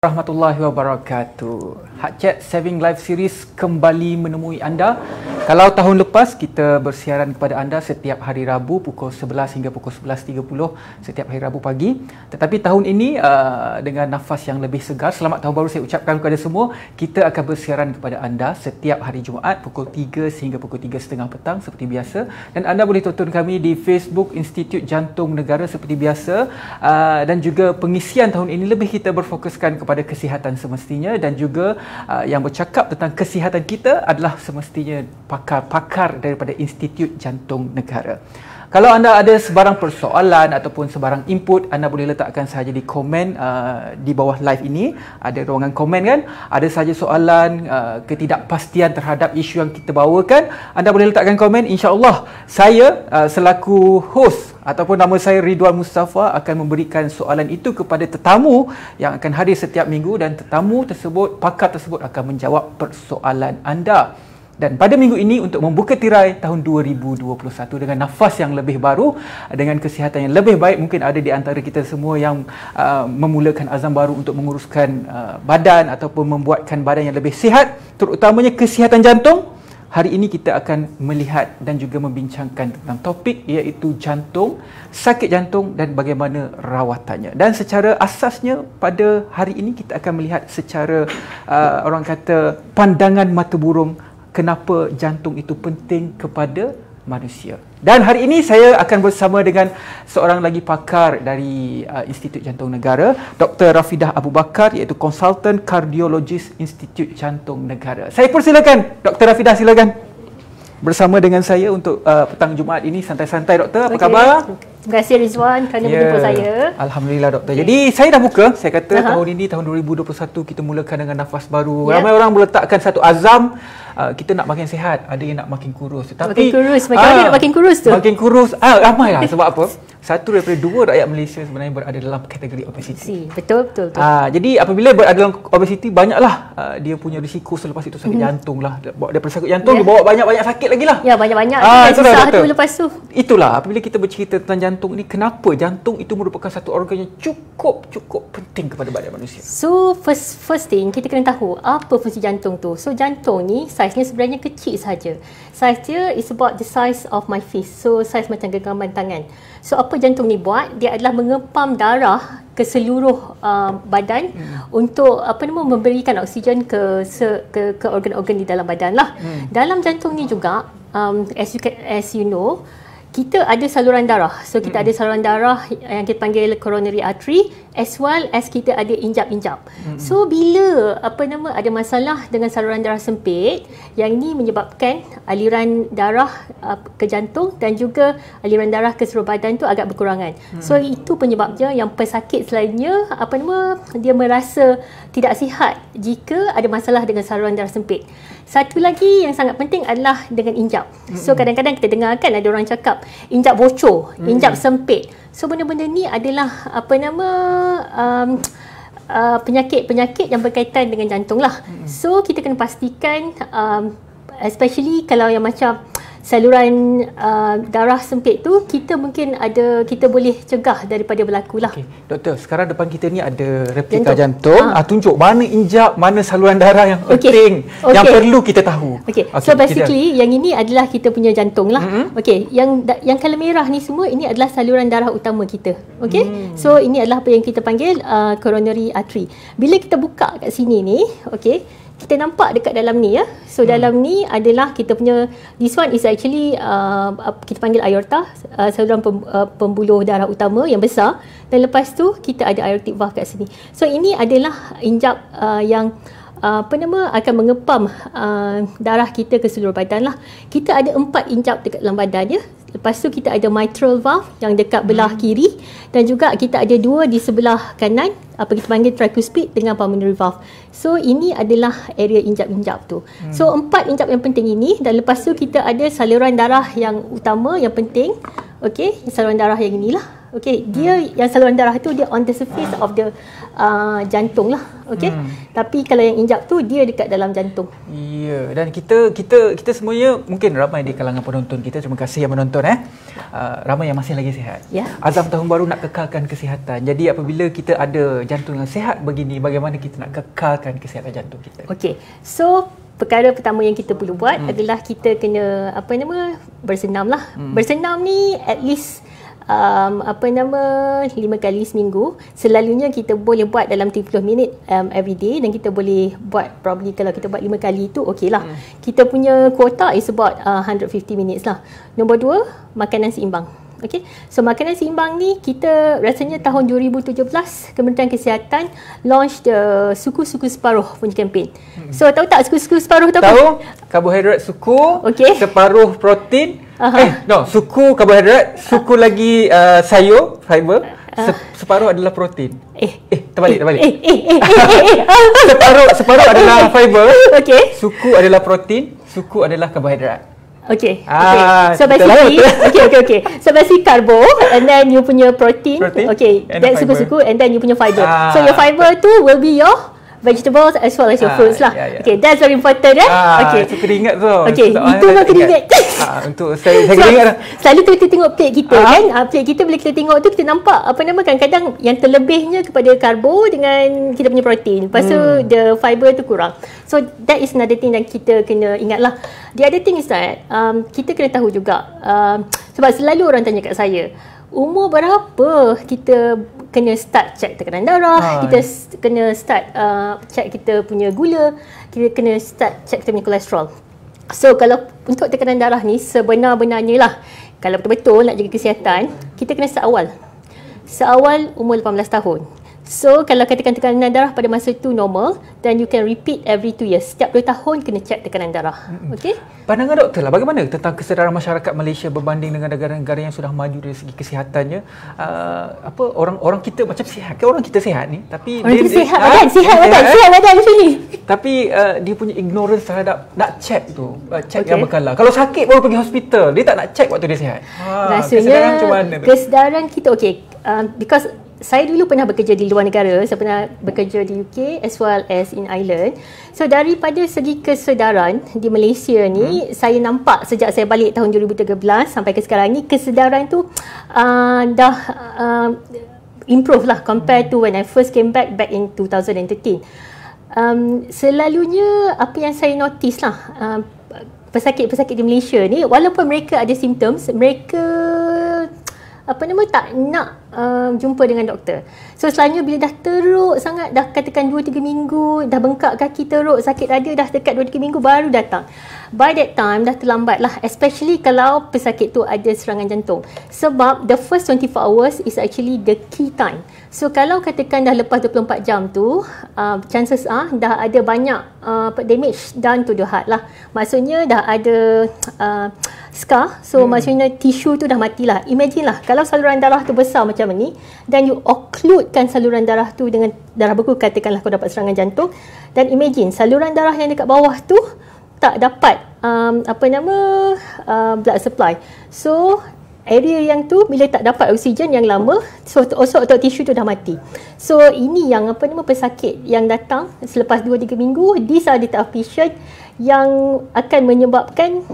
Warahmatullahi wabarakatuh. HakChat Saving Life Series kembali menemui anda. Kalau tahun lepas kita bersiaran kepada anda setiap hari Rabu pukul 11 hingga pukul 11.30 setiap hari Rabu pagi. Tetapi tahun ini dengan nafas yang lebih segar, selamat tahun baru saya ucapkan kepada semua. Kita akan bersiaran kepada anda setiap hari Jumaat pukul 3 sehingga pukul 3.30 petang seperti biasa. Dan anda boleh tonton kami di Facebook Institut Jantung Negara seperti biasa. Dan juga pengisian tahun ini lebih kita berfokuskan kepada kesihatan semestinya, dan juga yang bercakap tentang kesihatan kita adalah semestinya pakar-pakar daripada Institut Jantung Negara. Kalau anda ada sebarang persoalan ataupun sebarang input, anda boleh letakkan sahaja di komen di bawah live ini. Ada ruangan komen kan? Ada sahaja soalan, ketidakpastian terhadap isu yang kita bawakan, anda boleh letakkan komen. InsyaAllah saya selaku host ataupun nama saya Ridwan Mustafa akan memberikan soalan itu kepada tetamu yang akan hadir setiap minggu, dan tetamu tersebut, pakar tersebut akan menjawab persoalan anda. Dan pada minggu ini untuk membuka tirai tahun 2021 dengan nafas yang lebih baru, dengan kesihatan yang lebih baik, mungkin ada di antara kita semua yang memulakan azam baru untuk menguruskan badan ataupun membuatkan badan yang lebih sihat, terutamanya kesihatan jantung. Hari ini kita akan melihat dan juga membincangkan tentang topik iaitu jantung, sakit jantung dan bagaimana rawatannya. Dan secara asasnya pada hari ini kita akan melihat secara orang kata pandangan mata burung kenapa jantung itu penting kepada manusia. Dan hari ini saya akan bersama dengan seorang lagi pakar dari Institut Jantung Negara, Dr. Rafidah Abu Bakar, iaitu konsultan kardiologis Institut Jantung Negara. Saya persilakan Dr. Rafidah, silakan bersama dengan saya untuk petang Jumaat ini. Santai-santai doktor, apa khabar? Terima kasih Rizwan kerana menjemput saya. Alhamdulillah doktor. Jadi saya dah buka, saya kata tahun ini, tahun 2021 kita mulakan dengan nafas baru. Ramai orang meletakkan satu azam, kita nak makin sihat, ada yang nak makin kurus. Tetapi makin kurus, macam mana nak makin kurus tu? Makin kurus, ramai lah. Sebab apa? Satu daripada dua rakyat Malaysia sebenarnya berada dalam kategori obesiti. Betul. Jadi apabila berada dalam obesiti, banyaklah dia punya risiko selepas itu sakit jantung lah. Daripada sakit jantung, dia bawa banyak-banyak sakit lagi lah. Ya, banyak-banyak. Susah tu lepas tu. Itulah, apabila kita bercerita tentang jantung ni, kenapa jantung itu merupakan satu organ yang cukup penting kepada badan manusia. So, first thing, kita kena tahu apa fungsi jantung tu. So, jantung ni saiznya sebenarnya kecil saja. Saiz dia is about the size of my fist. So, saiz macam genggaman tangan. So, apa jantung ni buat? Dia adalah mengempam darah ke seluruh badan untuk memberikan oksigen ke organ-organ di dalam badan lah. Dalam jantung ni juga, as you know, kita ada saluran darah. So kita ada saluran darah yang kita panggil coronary artery, as well as kita ada injap-injap. So bila ada masalah dengan saluran darah sempit, yang ini menyebabkan aliran darah ke jantung dan juga aliran darah ke seluruh badan tu agak berkurangan. So itu penyebabnya yang pesakit selainnya dia merasa tidak sihat jika ada masalah dengan saluran darah sempit. Satu lagi yang sangat penting adalah dengan injap. So kadang-kadang kita dengar kan ada orang cakap injap bocor, injap sempit. So benda-benda ni adalah penyakit-penyakit yang berkaitan dengan jantung lah. So kita kena pastikan especially kalau yang macam saluran darah sempit tu, kita boleh cegah daripada berlaku lah. Okay. Doktor, sekarang depan kita ni ada replika jantung. Tunjuk mana injap, mana saluran darah yang penting, yang perlu kita tahu. So basically yang ini adalah kita punya jantung lah. Yang colour merah ni semua, ini adalah saluran darah utama kita. So ini adalah apa yang kita panggil coronary artery. Bila kita buka kat sini ni, kita nampak dekat dalam ni ya. So dalam ni adalah kita punya, this one is actually kita panggil aorta, saluran pembuluh darah utama yang besar, dan lepas tu kita ada aortic valve kat sini. So ini adalah injap yang akan mengepam darah kita ke seluruh badan lah. Kita ada 4 injap dekat dalam badan ya. Lepas tu kita ada mitral valve yang dekat belah kiri, dan juga kita ada 2 di sebelah kanan, kita panggil tricuspid dengan pulmonary valve. So ini adalah area injap-injap tu. So 4 injap yang penting ini, dan lepas tu kita ada saluran darah yang utama yang penting. Saluran darah yang inilah. Okey, dia yang saluran darah tu dia on the surface of the jantung lah. Okey. Tapi kalau yang injap tu dia dekat dalam jantung. Ya, dan kita semuanya mungkin ramai di kalangan penonton kita, terima kasih yang menonton ramai yang masih lagi sihat. Ya. Azam tahun baru nak kekalkan kesihatan. Jadi apabila kita ada jantung yang sihat begini, bagaimana kita nak kekalkan kesihatan jantung kita? Okey. So perkara pertama yang kita perlu buat adalah kita kena bersenam lah. Bersenam ni at least 5 kali seminggu. Selalunya kita boleh buat dalam 30 minit every day, dan kita boleh buat probably kalau kita buat 5 kali tu okey lah. Kita punya quota is about 150 minutes lah. Nombor 2, makanan seimbang. Okay. So makanan seimbang ni kita rasanya tahun 2017 Kementerian Kesihatan launch the suku-suku separuh punya kempen. So tahu tak suku-suku separuh tu apa? Tahu, karbohidrat suku, separuh protein. Suku karbohidrat, suku lagi sayur, fiber, separuh adalah protein. Terbalik. Separuh adalah fiber. Suku adalah protein, suku adalah karbohidrat. Okay. So basically, So basically carbo, and then you punya protein. Then suku-suku, and then you punya fiber. So your fiber tu will be your vegetables as well as your fruits lah. Okay, that's very important Itu keringat tu. Okay, itu lah keringat. Untuk saya keringat lah. Selalu kita tengok plate kita kan. Plate kita bila kita tengok tu kita nampak kadang-kadang yang terlebihnya kepada karbo dengan kita punya protein. Lepas tu the fiber tu kurang. So that is another thing yang kita kena ingat lah. The other thing is that kita kena tahu juga sebab selalu orang tanya kat saya, umur berapa kita kena start check tekanan darah, kita kena start check kita punya gula, kita kena start check kita punya kolesterol. So kalau untuk tekanan darah ni sebenar-benarnya lah, kalau betul-betul nak jaga kesihatan, kita kena start awal. Seawal umur 18 tahun. So kalau katakan tekanan darah pada masa itu normal, then you can repeat every 2 years. Setiap 2 tahun kena check tekanan darah. Okey? Pandangan doktor lah, bagaimana tentang kesedaran masyarakat Malaysia berbanding dengan negara-negara yang sudah maju dari segi kesihatannya? Orang kita macam sihat, orang kita sihat ni, tapi orang kita sihat badan macam ni. Tapi dia punya ignorance terhadap nak check tu, check yang berkala. Kalau sakit baru pergi hospital, dia tak nak check waktu dia sihat. Rasanya kesedaran kita because saya dulu pernah bekerja di luar negara, saya pernah bekerja di UK as well as in Ireland. So daripada segi kesedaran di Malaysia ni, saya nampak sejak saya balik tahun 2013 sampai ke sekarang ni, kesedaran tu dah improve lah compare to when I first came back in 2013. Selalunya apa yang saya notice lah, pesakit-pesakit di Malaysia ni, walaupun mereka ada symptoms, mereka tak nak jumpa dengan doktor. So selalunya bila dah teruk sangat, dah katakan 2-3 minggu, dah bengkak kaki teruk, sakit dada dah dekat 2-3 minggu baru datang. By that time dah terlambat lah, especially kalau pesakit tu ada serangan jantung. Sebab the first 24 hours is actually the key time. So kalau katakan dah lepas 24 jam tu, chances dah ada banyak damage done to the heart lah. Maksudnya dah ada scar. So maksudnya tisu tu dah matilah. Imagine lah kalau saluran darah tu besar macam ni, dan you occludekan saluran darah tu dengan darah beku, katakanlah kau dapat serangan jantung, dan imagine saluran darah yang dekat bawah tu tak dapat blood supply. So area yang tu bila tak dapat oksigen yang lama, so otot tisu tu dah mati. So ini yang pesakit yang datang selepas 2-3 minggu, these are the type of patient yang akan menyebabkan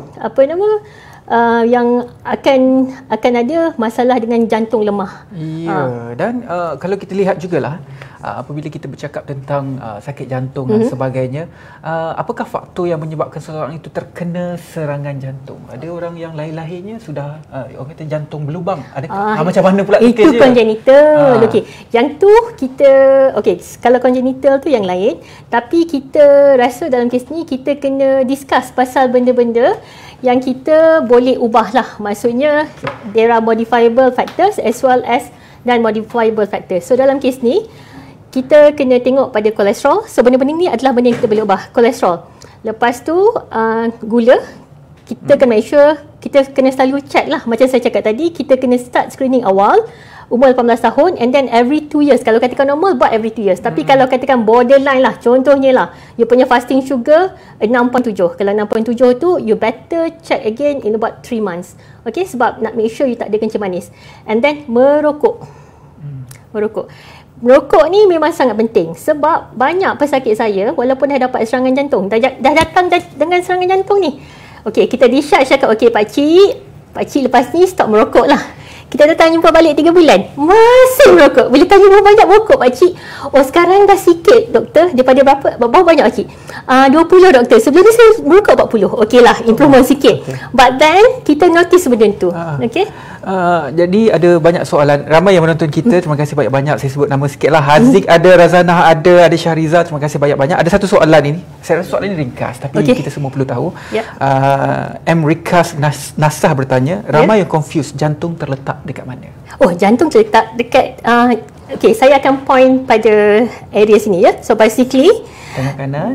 yang akan ada masalah dengan jantung lemah. Dan kalau kita lihat jugalah, apabila kita bercakap tentang sakit jantung dan sebagainya, apakah faktor yang menyebabkan seseorang itu terkena serangan jantung? Ada orang yang lahir-lahirnya sudah orang kata jantung berlubang. Adakah macam mana pula itu congenital? Yang tu kita kalau congenital tu yang lain, tapi kita rasa dalam kes ni kita kena discuss pasal benda-benda yang kita boleh ubah lah. Maksudnya there are modifiable factors as well as non-modifiable factors. So dalam kes ni kita kena tengok pada kolesterol. So benda-benda ni adalah benda yang kita boleh ubah. Kolesterol. Lepas tu gula, kita kena make sure, kita kena selalu check lah. Macam saya cakap tadi, kita kena start screening awal. umur 18 tahun, and then every 2 years. Kalau katakan normal, buat every 2 years. Tapi kalau katakan borderline lah, contohnya lah, you punya fasting sugar 6.7. Kalau 6.7 tu, you better check again in about 3 months. Okay, sebab nak make sure you tak ada kencing manis. And then merokok. Merokok ni memang sangat penting sebab banyak pesakit saya walaupun dah dapat serangan jantung, dah datang dengan serangan jantung ni. Okey, kita discharge cakap, okey pakcik lepas ni stop merokok lah. Kita datang jumpa balik 3 bulan, masih merokok. Bila tanya berapa banyak merokok pakcik? Oh, sekarang dah sikit doktor. Daripada berapa banyak pakcik? 20 doktor. Sebelum ni saya merokok 40. Okey lah, improvement sikit. But then kita notice benda tu. Okey. Jadi ada banyak soalan. Ramai yang menonton kita. Terima kasih banyak-banyak. Saya sebut nama sikit lah. Haziq ada, Razanah ada Syahriza. Terima kasih banyak-banyak. Ada satu soalan ini. Saya rasa soalan ini ringkas, tapi kita semua perlu tahu. M. Rikas Nasah bertanya, ramai yang confused, jantung terletak dekat mana? Oh, jantung terletak dekat okey, saya akan point pada area sini ya. So basically tangan kanan.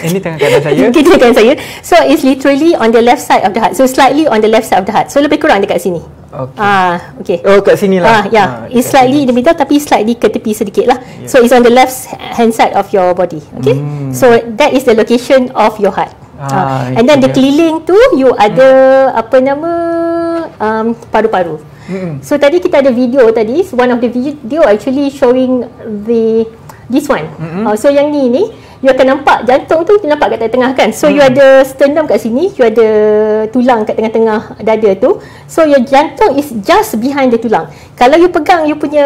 Ini tangan kanan saya. Ini tangan kanan saya. So it's literally on the left side of the heart. So slightly on the left side of the heart. So lebih kurang dekat sini. Okay. Oh, kat sini lah. It's slightly in the middle tapi slightly ke tepi sedikit lah. So it's on the left hand side of your body. Okay. So that is the location of your heart. And then the keliling tu you ada paru-paru. So tadi kita ada video tadi, one of the video actually showing this one. So yang ni you akan nampak jantung tu, nampak kat tengah kan. So you ada sternum kat sini, you ada tulang kat tengah-tengah dada tu. So your jantung is just behind the tulang. Kalau you pegang you punya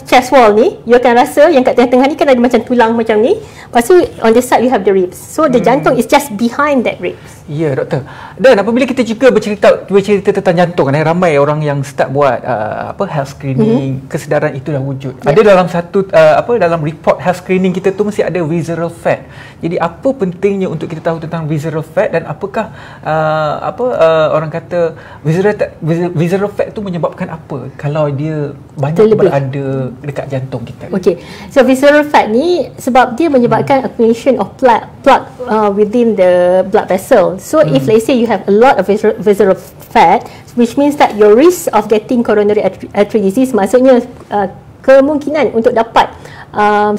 chest wall ni, you akan rasa yang kat tengah-tengah ni kan ada macam tulang macam ni. Lepas tu on the side you have the ribs. So the jantung is just behind that ribs. Ya, doktor. Dan apabila kita juga bercerita tentang jantung kan, ramai orang yang start buat health screening, kesedaran itu dah wujud. Ada dalam dalam report health screening kita tu mesti ada visceral fat. Jadi apa pentingnya untuk kita tahu tentang visceral fat dan apakah orang kata visceral fat tu menyebabkan apa kalau dia banyak berada dekat jantung kita? Okey. So visceral fat ni sebab dia menyebabkan accumulation of plaque within the blood vessel. So if let's say you have a lot of visceral fat, which means that your risk of getting coronary artery disease, maksudnya kemungkinan untuk dapat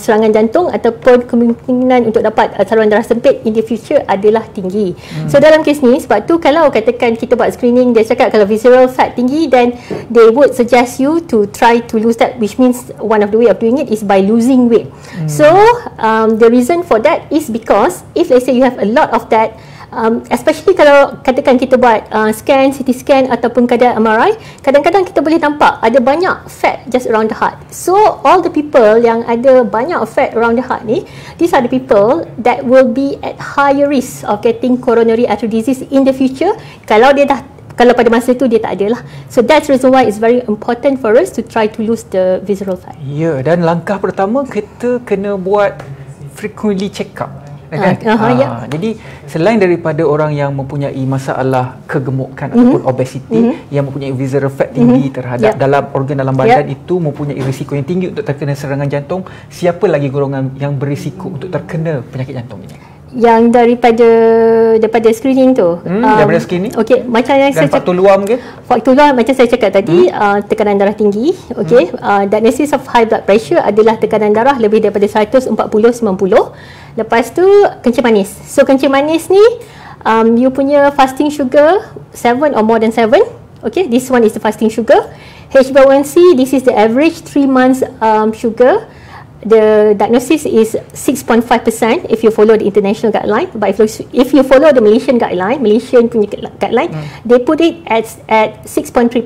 serangan jantung ataupun kemungkinan untuk dapat saluran darah sempit in the future adalah tinggi. So dalam kes ni, sebab tu kalau katakan kita buat screening, dia cakap kalau visceral fat tinggi, then they would suggest you to try to lose that, which means one of the way of doing it is by losing weight. So the reason for that is because if let's say you have a lot of that, especially kalau katakan kita buat scan, CT scan ataupun kadang MRI, kadang-kadang kita boleh nampak ada banyak fat just around the heart. So all the people yang ada banyak fat around the heart ni, these are the people that will be at higher risk of getting coronary artery disease in the future kalau pada masa tu dia tak ada lah. So that's the reason why it's very important for us to try to lose the visceral fat. Ya, dan langkah pertama kita kena buat frequently check up. Jadi selain daripada orang yang mempunyai masalah kegemukan ataupun obesiti, yang mempunyai visceral fat tinggi terhadap dalam organ dalam badan itu mempunyai risiko yang tinggi untuk terkena serangan jantung, siapa lagi golongan yang berisiko untuk terkena penyakit jantung ini? Yang daripada screening tu. Daripada screening? Okey, macam yang saya faktor luar mungkin? Faktor luar macam saya cakap tadi, tekanan darah tinggi, okey. Diagnosis of high blood pressure adalah tekanan darah lebih daripada 140/90. Lepas tu kencing manis. So kencing manis ni you punya fasting sugar 7 or more than 7. Okay, this one is the fasting sugar. HbA1c, this is the average 3 months sugar. The diagnosis is 6.5% if you follow the international guideline. But if you follow the Malaysian guideline, they put it at 6.3%.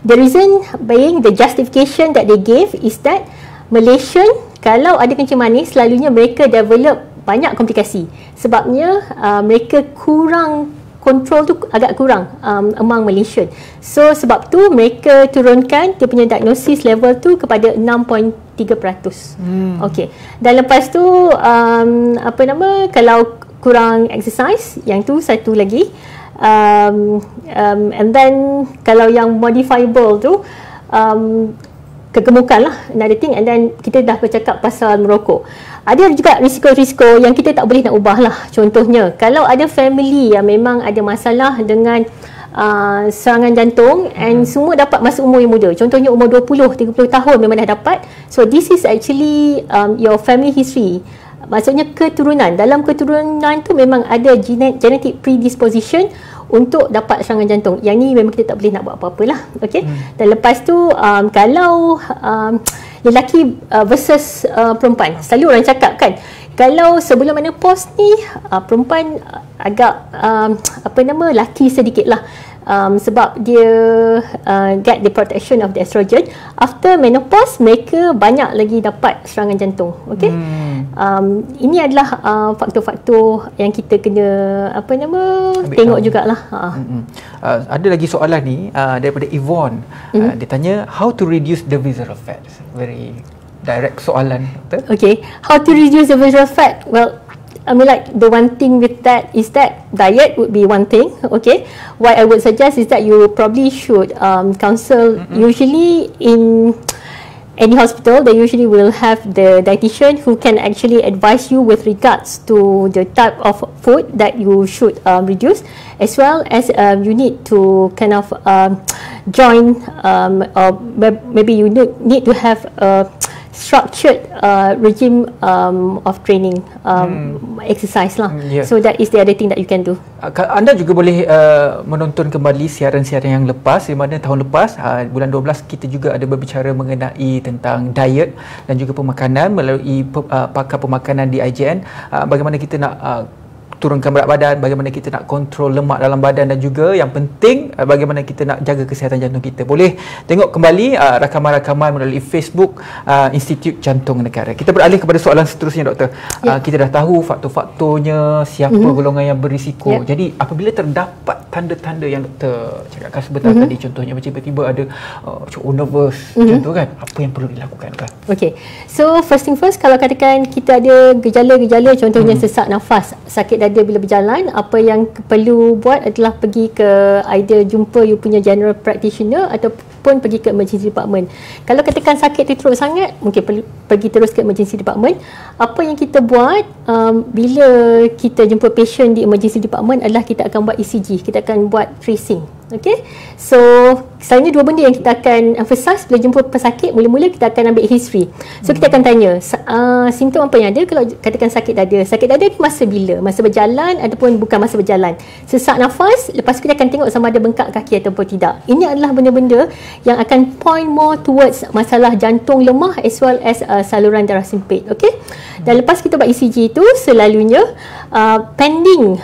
The reason being, the justification that they gave is that Malaysian, kalau ada kencing manis, selalunya mereka develop banyak komplikasi. Sebabnya mereka kurang, kontrol tu agak kurang among Malaysian. So sebab tu mereka turunkan dia punya diagnosis level tu kepada 6.3%. Okey. Dan lepas tu kalau kurang exercise, yang tu satu lagi. And then kalau yang modifiable tu kegemukan lah, another thing. And then kita dah bercakap pasal merokok. Ada juga risiko-risiko yang kita tak boleh nak ubah lah. Contohnya, kalau ada family yang memang ada masalah dengan serangan jantung and semua dapat masa umur yang muda. Contohnya umur 20-30 tahun memang dah dapat. So this is actually your family history. Maksudnya keturunan. Dalam keturunan tu memang ada genetic predisposition untuk dapat serangan jantung. Yang ni memang kita tak boleh nak buat apa-apa lah. Okay? Dan lepas tu kalau lelaki versus perempuan, selalu orang cakap kan, kalau sebelum menopause ni perempuan agak laki sedikit lah. Sebab dia get the protection of the estrogen. After menopause, mereka banyak lagi dapat serangan jantung. Okay? Ini adalah faktor-faktor yang kita kena tengok jugalah. Ada lagi soalan ni daripada Yvonne. Dia tanya how to reduce the visceral fat. Very direct soalan. Okay, how to reduce the visceral fat? Well, I mean, like, the one thing with that is that diet would be one thing. Okay, what I would suggest is that you probably should counsel. Usually in any hospital, they usually will have the dietitian who can actually advise you with regards to the type of food that you should reduce, as well as you need to kind of join or maybe you need to have a structured regime of training, exercise lah. So that is the other thing that you can do. Anda juga boleh menonton kembali siaran-siaran yang lepas, di mana tahun lepas bulan 12 kita juga ada berbicara mengenai tentang diet dan juga pemakanan melalui pakar pemakanan di IJN, bagaimana kita nak turunkan berat badan, bagaimana kita nak kontrol lemak dalam badan, dan juga yang penting bagaimana kita nak jaga kesihatan jantung kita. Boleh tengok kembali rakaman-rakaman melalui Facebook Institut Jantung Negara. Kita beralih kepada soalan seterusnya, Doktor. Kita dah tahu faktor-faktornya, siapa golongan yang berisiko. Jadi apabila terdapat tanda-tanda yang Doktor cakapkan sebentar tadi, contohnya macam tiba-tiba ada nervous macam tu kan, apa yang perlu dilakukan kan? Okay, so first thing first, kalau katakan kita ada gejala-gejala, contohnya sesak nafas, sakit dada bila berjalan, apa yang perlu buat adalah pergi ke either jumpa you punya general practitioner ataupun pergi ke emergency department. Kalau katakan sakit tu teruk sangat, mungkin pergi terus ke emergency department. Apa yang kita buat bila kita jumpa patient di emergency department adalah kita akan buat ECG, kita akan buat tracing. Okay, so selalunya dua benda yang kita akan emphasize bila jumpa pesakit. Mula-mula kita akan ambil history. So kita akan tanya simptom apa yang ada. Kalau katakan sakit dada ni masa bila? Masa berjalan ataupun bukan masa berjalan? Sesak nafas, lepas tu kita akan tengok sama ada bengkak kaki ataupun tidak. Ini adalah benda-benda yang akan point more towards masalah jantung lemah as well as saluran darah sempit. Okay, dan lepas kita buat ECG itu, selalunya pending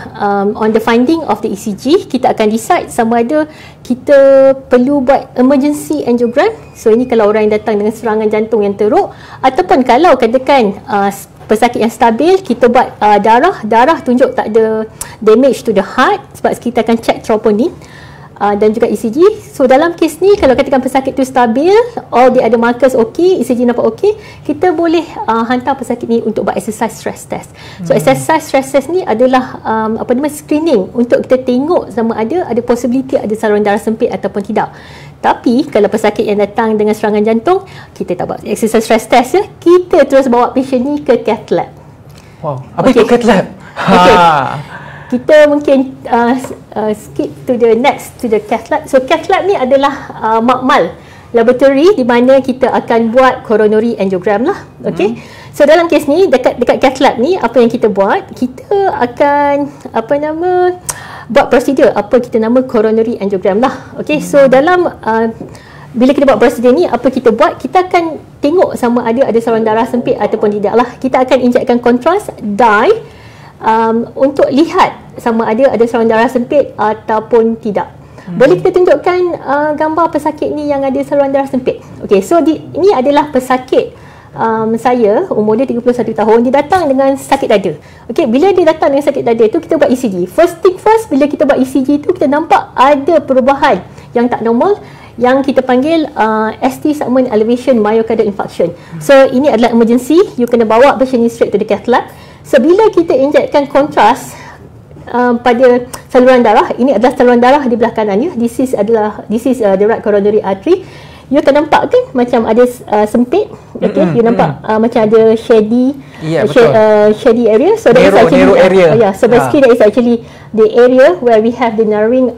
on the finding of the ECG, kita akan decide sama ada kita perlu buat emergency angiogram. So ini kalau orang yang datang dengan serangan jantung yang teruk, ataupun kalau katakan pesakit yang stabil, kita buat darah tunjuk tak ada damage to the heart, sebab kita akan check troponin dan juga ECG. So dalam kes ni, kalau katakan pesakit tu stabil, all the other markers okey, ECG nampak okey, kita boleh hantar pesakit ni untuk buat exercise stress test. So exercise stress test ni adalah screening untuk kita tengok sama ada possibility ada saluran darah sempit ataupun tidak. Tapi kalau pesakit yang datang dengan serangan jantung, kita tak buat exercise stress test ya, kita terus bawa patient ni ke cath lab. Wow, apa itu cath lab? Okay. Kita mungkin skip to the next, to the cath lab. So cath lab ni adalah makmal laboratory di mana kita akan buat coronary angiogram lah. Okay. So dalam kes ni, dekat cath lab ni, apa yang kita buat, kita akan buat prosedur apa kita nama coronary angiogram lah. Okay. So dalam bila kita buat prosedur ni, apa kita buat, kita akan tengok sama ada saluran darah sempit ataupun tidak lah. Kita akan injekkan kontras dye untuk lihat sama ada saluran darah sempit ataupun tidak. Boleh kita tunjukkan gambar pesakit ni yang ada saluran darah sempit. Okay, so ini adalah pesakit saya, umur dia 31 tahun. Dia datang dengan sakit dada. Okay, bila dia datang dengan sakit dada tu, kita buat ECG. First thing first, bila kita buat ECG tu, kita nampak ada perubahan yang tak normal, yang kita panggil ST segment elevation myocardial infarction. So ini adalah emergency. You kena bawa patient ni straight to the cath lab. So bila kita injekkan kontras pada saluran darah, ini adalah saluran darah di belah kanan ya. This is the right coronary artery. you akan nampak kan macam ada sempit, okay? You nampak macam ada shady, shady area. So that is actually narrow area. So basically that is actually the area where we have the narrowing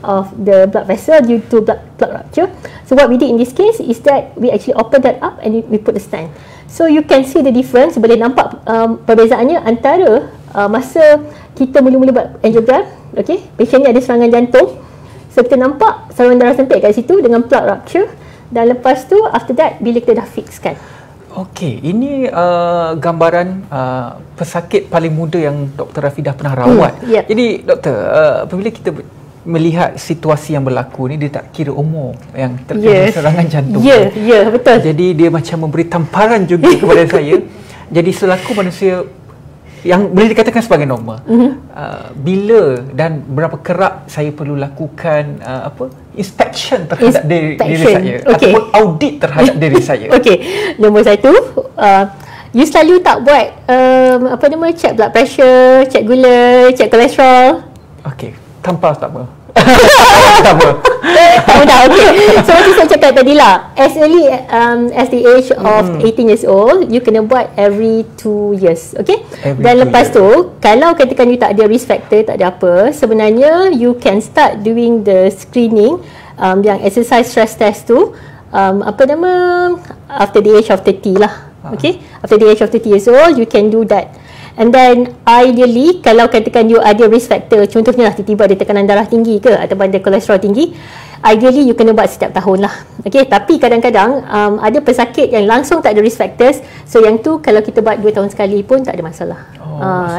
of the blood vessel due to blood rupture. So what we did in this case is that we actually open that up and we put the stent. So you can see the difference. Boleh nampak perbezaannya antara masa kita mula-mula buat angiogram, okay? Patient ni ada serangan jantung. So kita nampak saluran darah sempit kat situ dengan plug rupture, dan lepas tu after that bila kita dah fixkan. Okey, ini gambaran pesakit paling muda yang Dr. Rafidah pernah rawat. Jadi doktor, apabila kita melihat situasi yang berlaku ni, dia tak kira umur yang terkena serangan jantung. Betul. Jadi dia macam memberi tamparan juga kepada saya. Jadi selaku manusia yang boleh dikatakan sebagai normal, bila dan berapa kerap saya perlu lakukan inspection terhadap diri saya, ataupun audit terhadap diri saya? Okey, nombor satu, you selalu tak buat check blood pressure, check gula, check kolesterol? Okey, tanpa tak apa. Okay. So macam saya cakap tadi lah, as early as the age of 18 years old, you kena buat every 2 years, okay? Dan lepas tu, kalau katakan you tak ada risk factor, tak ada apa, sebenarnya you can start doing the screening, yang exercise stress test tu, after the age of 30 lah, okay? After the age of 30 years old, you can do that. And then ideally, kalau katakan you ada risk factor, contohnya lah tiba-tiba ada tekanan darah tinggi ke, atau ada kolesterol tinggi, ideally you kena buat setiap tahun lah. Okay, tapi kadang-kadang ada pesakit yang langsung tak ada risk factors, so yang tu kalau kita buat 2 tahun sekali pun tak ada masalah.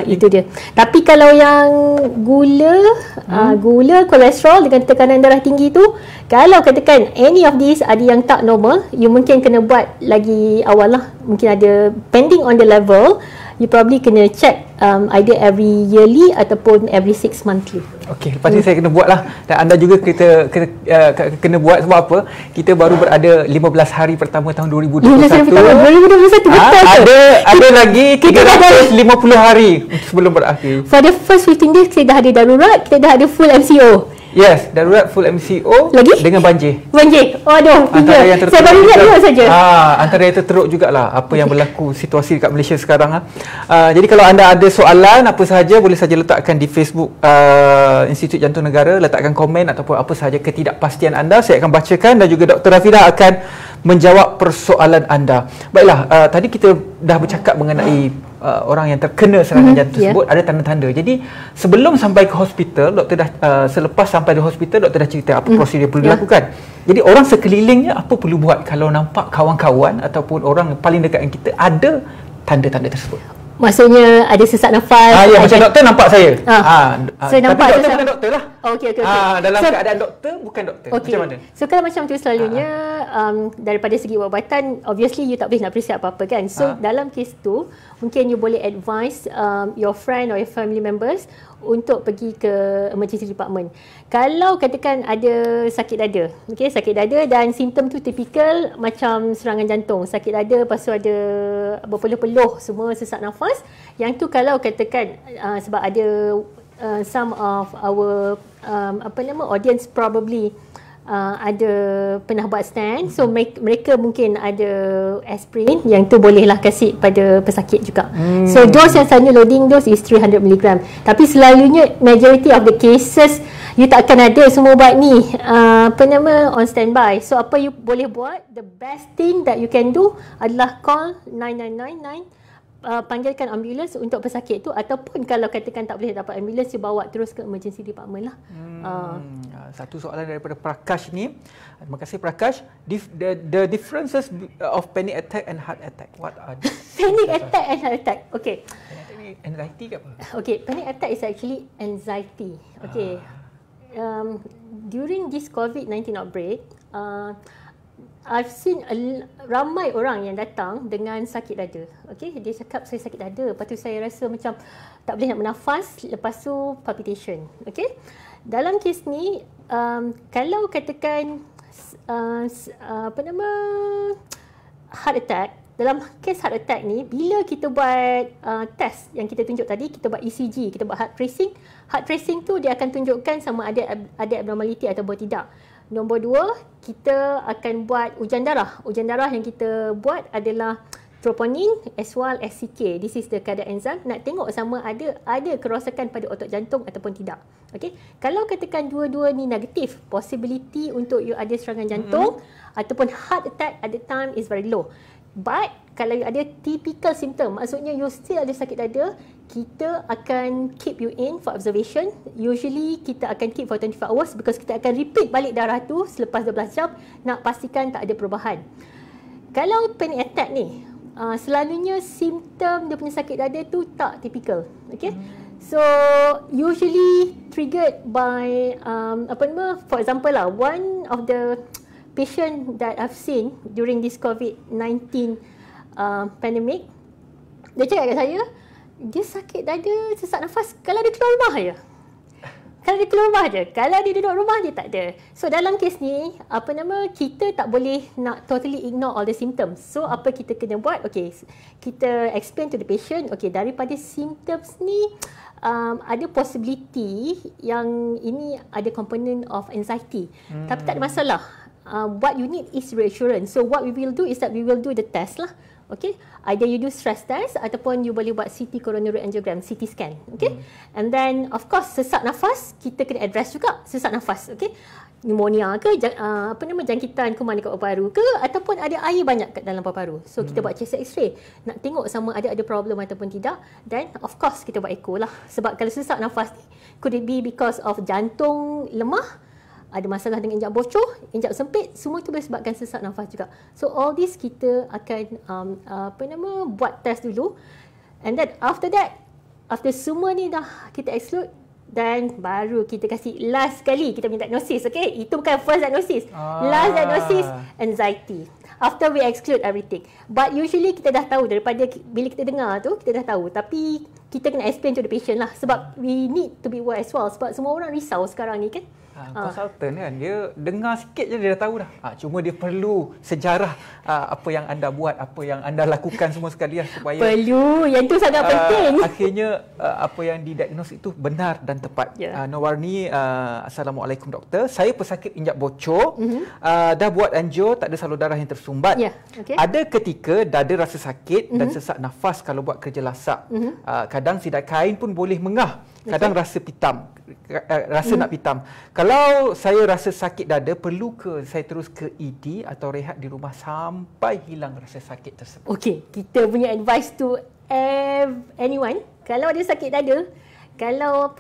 Itu dia. Tapi kalau yang gula, kolesterol dengan tekanan darah tinggi tu, kalau katakan any of these ada yang tak normal, you mungkin kena buat lagi awal lah. Mungkin ada, depending on the level, you probably kena check either every yearly ataupun every 6 monthly. Okey, lepas ni saya kena buat lah. Dan anda juga kena buat. Sebab apa? Kita baru berada 15 hari pertama tahun 2021. 2021, betul. Ada lagi 350 hari sebelum berakhir. For the first 15 days, kita dah ada darurat, kita dah ada full MCO. Yes, darurat full MCO lagi? Dengan banjir. Aduh, antara yang saya baru lihat dulu saja. Antara yang terteruk jugalah apa yang berlaku situasi dekat Malaysia sekarang. Jadi kalau anda ada soalan apa sahaja, boleh saja letakkan di Facebook Institut Jantung Negara, letakkan komen ataupun apa sahaja ketidakpastian anda, saya akan bacakan, dan juga Dr. Rafidah akan menjawab persoalan anda. Baiklah, tadi kita dah bercakap mengenai orang yang terkena serangan jantung tersebut, ada tanda-tanda. Jadi sebelum sampai ke hospital, doktor dah selepas sampai di hospital, doktor dah cerita apa prosedur perlu dilakukan. Jadi orang sekelilingnya apa perlu buat kalau nampak kawan-kawan ataupun orang paling dekat dengan kita ada tanda-tanda tersebut? Maksudnya ada sesak nafas. Ya, macam doktor nampak saya. Saya nampak doktor bukan doktor lah. Okey. Dalam keadaan doktor bukan doktor. Macam mana? So kalau macam tu selalunya daripada segi ubat-ubatan, obviously you tak boleh nak periksa apa-apa kan. So dalam kes tu mungkin you boleh advise your friend or your family members untuk pergi ke emergency department. Kalau katakan ada sakit dada, okey, sakit dada dan simptom tu tipikal macam serangan jantung, sakit dada, lepas tu ada berpeluh-peluh, semua sesak nafas. Yang tu kalau katakan sebab ada some of our audience probably ada pernah buat stand, so mereka mungkin ada aspirin, yang tu bolehlah kasih pada pesakit juga. So dose yang selalunya loading dose is 300 mg. Tapi selalunya majority of the cases you tak akan ada semua ubat ni on standby. So apa you boleh buat, the best thing that you can do adalah call 9999, panggilkan ambulans untuk pesakit tu, ataupun kalau katakan tak boleh dapat ambulans, you bawa terus ke emergency department lah. Satu soalan daripada Prakash ni. Terima kasih Prakash. The differences of panic attack and heart attack, what are they? Panic attack and heart attack. Okay. Anxiety ke apa? Okay, panic attack is actually anxiety. Okay. During this COVID-19 outbreak, I've seen ramai orang yang datang dengan sakit dada. Okay, dia cakap saya sakit dada, lepas tu saya rasa macam tak boleh nak bernafas, lepas tu palpitation. Okay, dalam kes ni, kalau katakan heart attack, dalam kes heart attack ni, bila kita buat test yang kita tunjuk tadi, kita buat ECG, kita buat heart tracing tu dia akan tunjukkan sama ada abnormality atau tidak. Nombor 2, kita akan buat ujian darah. Ujian darah yang kita buat adalah troponin as well as CK. This is the kadar enzim. Nak tengok sama ada kerosakan pada otot jantung ataupun tidak. Okey. Kalau katakan dua-dua ni negatif, possibility untuk you ada serangan jantung ataupun heart attack at the time is very low. But kalau you ada typical symptom, maksudnya you still ada sakit dada, kita akan keep you in for observation. Usually kita akan keep for 24 hours because kita akan repeat balik darah tu selepas 12 jam nak pastikan tak ada perubahan. Kalau panic attack ni, selalunya simptom dia punya sakit dada tu tak typical. Okay? So usually triggered by for example lah, one of the patient that I've seen during this COVID-19 pandemic, dia cakap kat saya, dia sakit dada, sesak nafas kalau dia keluar rumah je. Kalau dia keluar rumah je. Kalau dia duduk rumah, dia tak ada. So dalam kes ni, kita tak boleh nak totally ignore all the symptoms. So apa kita kena buat? Okay, kita explain to the patient, okay, daripada symptoms ni, ada possibility yang ini ada component of anxiety. Tapi tak ada masalah. What you need is reassurance. So what we will do is that we will do the test lah. Okay, either you do stress test ataupun you boleh buat CT coronary angiogram, CT scan. Okay, and then of course sesak nafas kita kena address juga sesak nafas. Okay, pneumonia ke jangkitan kuman dekat paru-paru ke ataupun ada air banyak kat dalam paru-paru. So kita buat chest x-ray nak tengok sama ada problem ataupun tidak. Then of course kita buat echo lah. Sebab kalau sesak nafas ni, could it be because of jantung lemah, ada masalah dengan injap bocor, injap sempit, semua tu boleh sebabkan sesak nafas juga. So all this kita akan buat test dulu, and then after that, after semua ni dah kita exclude, dan baru kita kasih last kali kita punya diagnosis. Okay, itu bukan first diagnosis, last diagnosis, anxiety. After we exclude everything, but usually kita dah tahu daripada bila kita dengar tu, kita dah tahu. Tapi kita kena explain to the patient lah, sebab we need to be aware as well, sebab semua orang risau sekarang ni kan. Konsultan kan, dia dengar sikit je dia dah tahu dah. Cuma dia perlu sejarah apa yang anda buat, apa yang anda lakukan semua sekali lah, supaya perlu, yang tu sangat penting. Akhirnya apa yang didiagnos itu benar dan tepat. Nowarni, Assalamualaikum doktor, saya pesakit injap bocor, dah buat angio, tak ada salur darah yang tersumbat. Ada ketika dada rasa sakit dan sesak nafas kalau buat kerja lasak. Kadang sidai kain pun boleh mengah, kadang rasa pitam, rasa nak pitam. Kalau saya rasa sakit dada, perlu ke saya terus ke ED atau rehat di rumah sampai hilang rasa sakit tersebut? Okey, kita punya advice to anyone, kalau ada sakit dada, kalau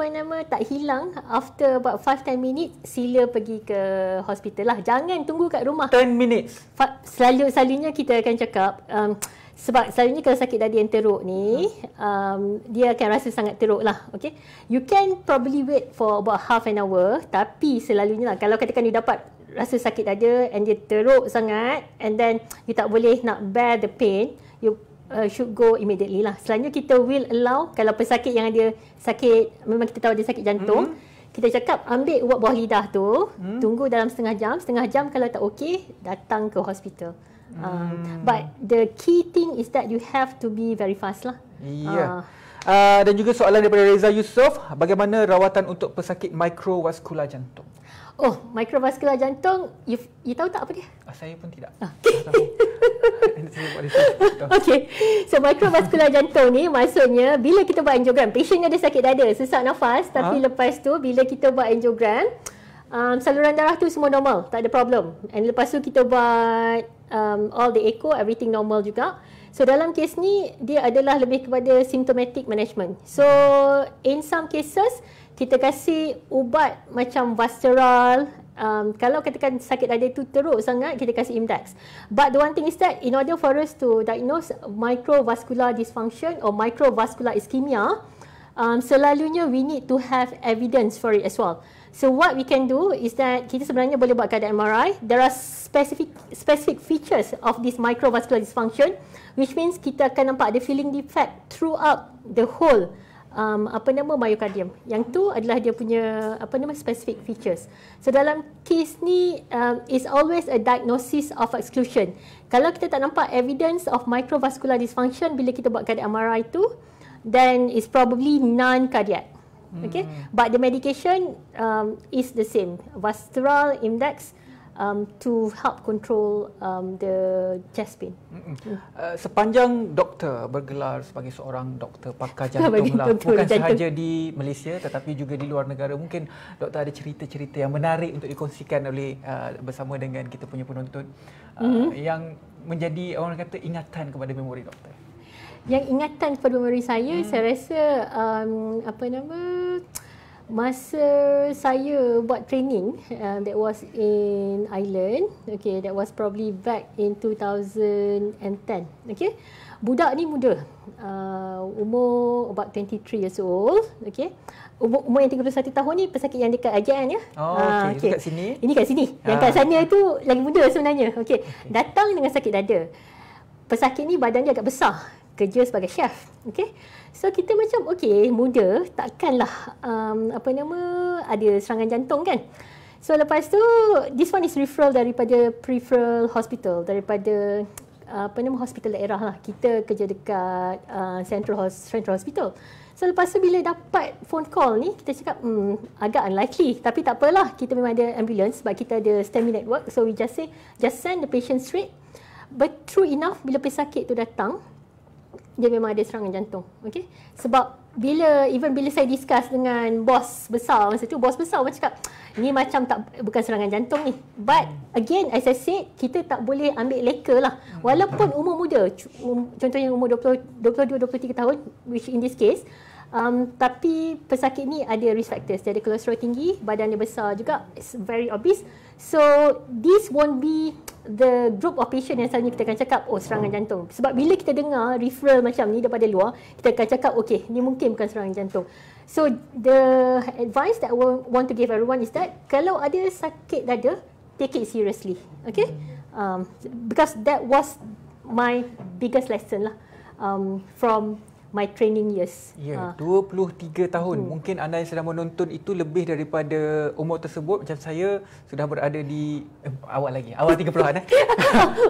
tak hilang after about 5-10 minutes, sila pergi ke hospital lah. Jangan tunggu kat rumah 10 minutes. Selalunya kita akan cakap, sebab selalunya kalau sakit dada yang teruk ni, dia akan rasa sangat teruk lah. Okay? You can probably wait for about half an hour, tapi selalunya lah, kalau katakan you dapat rasa sakit dada and dia teruk sangat, and then you tak boleh nak bear the pain, you should go immediately lah. Selalunya kita will allow, kalau pesakit yang ada sakit, memang kita tahu ada sakit jantung, kita cakap ambil uap bawah lidah tu, tunggu dalam setengah jam kalau tak okey, datang ke hospital. But the key thing is that you have to be very fast lah. Dan juga soalan daripada Reza Yusof, bagaimana rawatan untuk pesakit mikrovaskular jantung? Oh, mikrovaskular jantung, you tahu tak apa dia? Saya pun tidak. Okay, so mikrovaskular jantung ni maksudnya bila kita buat angiogram, patient ni ada sakit dada, sesak nafas, tapi lepas tu bila kita buat angiogram, saluran darah tu semua normal, tak ada problem. And lepas tu kita buat all the echo, everything normal juga. So dalam kes ni dia adalah lebih kepada symptomatic management. So in some cases kita kasih ubat macam Vasteral. Kalau katakan sakit dada tu teruk sangat, kita kasih Imdax. But the one thing is that in order for us to diagnose microvascular dysfunction or microvascular ischemia, selalunya we need to have evidence for it as well. So what we can do is that kita sebenarnya boleh buat kadar MRI. There are specific features of this microvascular dysfunction, which means kita akan nampak ada filling defect throughout the whole myocardium. Yang tu adalah dia punya specific features. So dalam case ni is always a diagnosis of exclusion. Kalau kita tak nampak evidence of microvascular dysfunction bila kita buat kadar MRI tu, then it's probably non-cardiac. Okay, but the medication is the same, Vasceral Index, to help control the chest pain. Sepanjang doktor bergelar sebagai seorang doktor pakar jantung lah, bukan sahaja di Malaysia tetapi juga di luar negara, mungkin doktor ada cerita-cerita yang menarik untuk dikongsikan oleh bersama dengan kita punya penonton yang menjadi orang kata ingatan kepada memori doktor. Yang ingatan kepada memori saya, saya rasa masa saya buat training, that was in Ireland. Okay, that was probably back in 2010. Okay, budak ni muda, umur about 23 years old. Okay, umur yang 31 tahun ni pesakit yang dekat AJN ya. Okay. Dekat sini. Ini kat sini. Yang kat sana tu lagi muda sebenarnya. Okay, datang dengan sakit dada. Pesakit ni badan dia agak besar, kerja sebagai chef. Okay, so kita macam okay, muda, takkanlah ada serangan jantung kan. So lepas tu this one is referral daripada peripheral hospital, daripada hospital daerah lah. Kita kerja dekat central hospital. So lepas tu bila dapat phone call ni, kita cakap agak unlikely, tapi tak apalah, kita memang ada ambulance sebab kita ada STEMI network. So we just send the patient straight. But true enough, bila pesakit tu datang, dia memang ada serangan jantung. Okay? Sebab bila saya discuss dengan bos besar masa tu, bos besar pun cakap ni macam bukan serangan jantung ni. But again, as I said, kita tak boleh ambil leka lah. Walaupun umur muda, contohnya umur 22-23 tahun, which in this case, tapi pesakit ni ada risk factors. Dia ada kolesterol tinggi, badan dia besar juga, it's very obese. So this won't be the group of patient yang selalunya kita akan cakap serangan jantung. Sebab bila kita dengar referral macam ni daripada luar, kita akan cakap okay, ni mungkin bukan serangan jantung. So the advice that I want to give everyone is that kalau ada sakit dada, take it seriously. Okay, because that was my biggest lesson lah, from my training years. 23 tahun. Mungkin anda yang sedang menonton itu lebih daripada umur tersebut. Macam saya sudah berada di awal 30-an.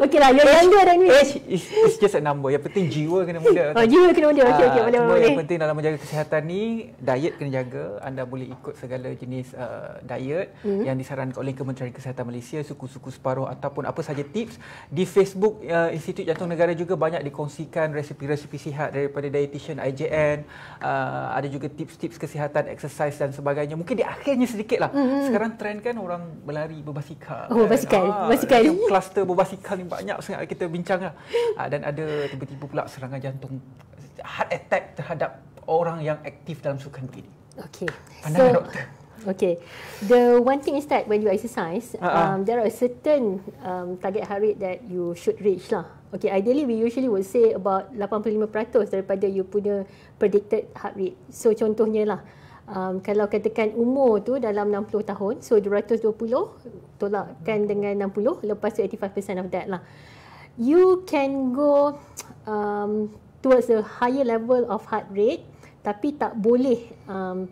Okey lah, you're younger than me. Age is just a number. Yang penting jiwa kena muda. Jiwa kena muda. Okey, boleh. Yang penting dalam menjaga kesihatan ni, diet kena jaga. Anda boleh ikut segala jenis diet yang disarankan oleh Kementerian Kesihatan Malaysia, suku-suku separuh ataupun apa saja tips. Di Facebook Institut Jantung Negara juga banyak dikongsikan resepi-resepi sihat daripada dietitian IJN, ada juga tips-tips kesihatan, exercise dan sebagainya. Mungkin di akhirnya sedikit lah. Sekarang trend kan orang berlari, berbasikal. Basikal. Kluster berbasikal ni banyak sangat kita bincang lah. Dan ada tiba-tiba pula serangan jantung, heart attack terhadap orang yang aktif dalam sukan begini. Okay. Pandangan doktor. Okay, the one thing is that when you exercise, there are a certain target heart rate that you should reach lah. Okay, ideally we usually would say about 85% daripada you punya predicted heart rate. So contohnya lah, kalau katakan umur tu dalam 60 tahun, so 220 tolakkan dengan 60, lepas tu 85% of that lah. You can go towards a higher level of heart rate, tapi tak boleh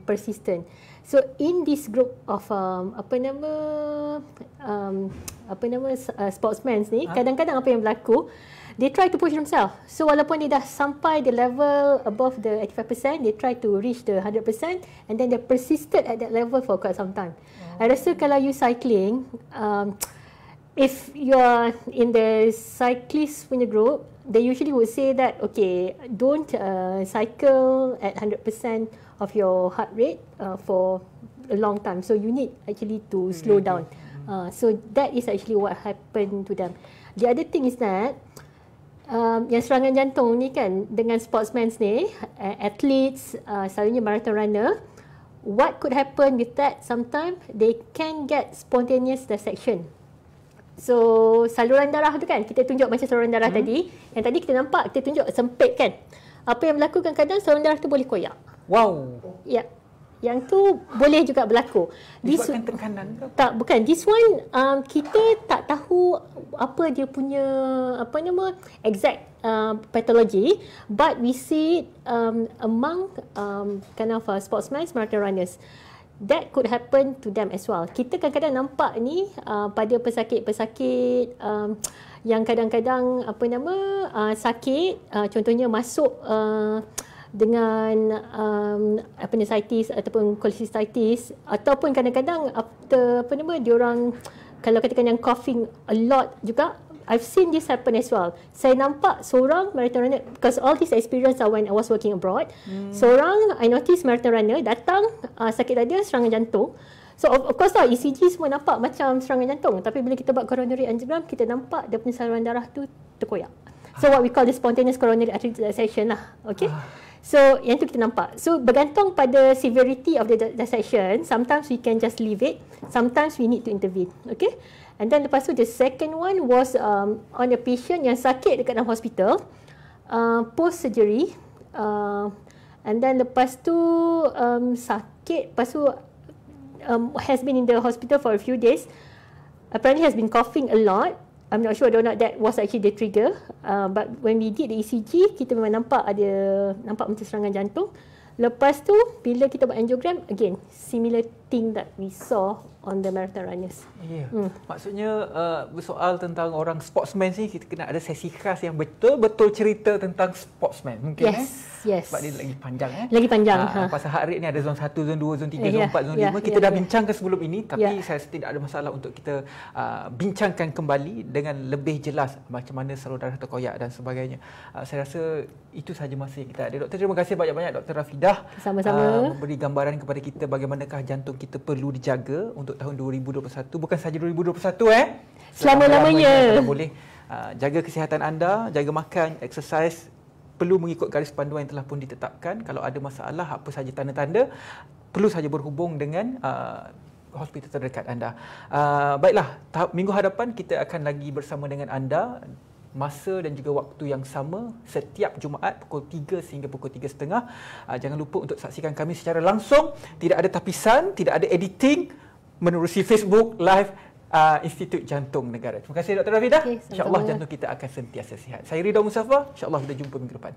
persistent. So in this group of sportsmen ni, kadang-kadang apa yang berlaku, they try to push themselves. So walaupun dia dah sampai the level above the 85%, they try to reach the 100%, and then they persisted at that level for quite some time. I rasa kalau you cycling, if you are in the cyclist punya group, they usually would say that okay, don't cycle at 100% of your heart rate for a long time. So you need actually to slow down. So that is actually what happened to them. The other thing is that yang serangan jantung ni kan, dengan sportsmen ni, athletes, selalunya marathon runner, what could happen with that, sometimes they can get spontaneous dissection. So saluran darah tu kan, kita tunjuk macam saluran darah tadi, yang tadi kita nampak, kita tunjuk sempit kan. Apa yang berlaku kadang-kadang saluran darah tu boleh koyak. Wow. Ya. Yang tu boleh juga berlaku. Disebabkan tekanan ke? Tak, bukan. This one kita tak tahu apa dia punya exact pathology, but we see it among sportsmen, marathon runners. That could happen to them as well. Kita kadang-kadang nampak ni pada pesakit-pesakit yang kadang-kadang sakit, contohnya masuk dengan appendicitis ataupun cholecystitis, ataupun kadang-kadang after diorang kalau katakan yang coughing a lot juga. I've seen this happen as well. Saya nampak seorang marathon runner, because all this experience are when I was working abroad. Seorang, I noticed marathon runner datang, sakit dada, serangan jantung. So of course lah, ECG semua nampak macam serangan jantung. Tapi bila kita buat coronary angiogram, kita nampak dia punya saluran darah tu terkoyak. So what we call the spontaneous coronary artery dissection lah. Okay. So yang tu kita nampak. So bergantung pada severity of the dissection, sometimes we can just leave it, sometimes we need to intervene. Okay. And then lepas tu the second one was on a patient yang sakit dekat dalam hospital, post surgery, and then lepas tu sakit, lepas tu has been in the hospital for a few days, apparently has been coughing a lot. I'm not sure whether or not that was actually the trigger, but when we did the ECG, kita memang nampak macam serangan jantung. Lepas tu bila kita buat angiogram, again similar thing that we saw on the marathon runners. Maksudnya bersoal tentang orang sportsman sih, kita kena ada sesi khas yang betul-betul cerita tentang sportsman mungkin. Yes. Sebab dia lagi panjang Lagi panjang. Pasal heart rate ni ada zon 1, zon 2, zon 3, zon 4, zon 5. Kita dah bincangkan sebelum ini, tapi saya rasa tidak ada masalah untuk kita bincangkan kembali dengan lebih jelas macam mana salur darah terkoyak dan sebagainya. Saya rasa itu sahaja masa yang kita ada. Doktor, terima kasih banyak-banyak Dr. Rafidah. Sama-sama. Memberi gambaran kepada kita bagaimanakah jantung kita perlu dijaga untuk tahun 2021. Bukan sahaja 2021 selama-lamanya. Kalau boleh jaga kesihatan anda, jaga makan, exercise, perlu mengikut garis panduan yang telah pun ditetapkan. Kalau ada masalah apa sahaja tanda-tanda, perlu sahaja berhubung dengan hospital terdekat anda. Baiklah, minggu hadapan kita akan lagi bersama dengan anda, masa dan juga waktu yang sama setiap Jumaat pukul 3 sehingga pukul 3.30. Jangan lupa untuk saksikan kami secara langsung, tidak ada tapisan, tidak ada editing, menerusi Facebook Live Institut Jantung Negara. Terima kasih Dr. Rafidah. InsyaAllah jantung kita akan sentiasa sihat. Saya Ridha Musafa, insyaAllah kita jumpa minggu depan.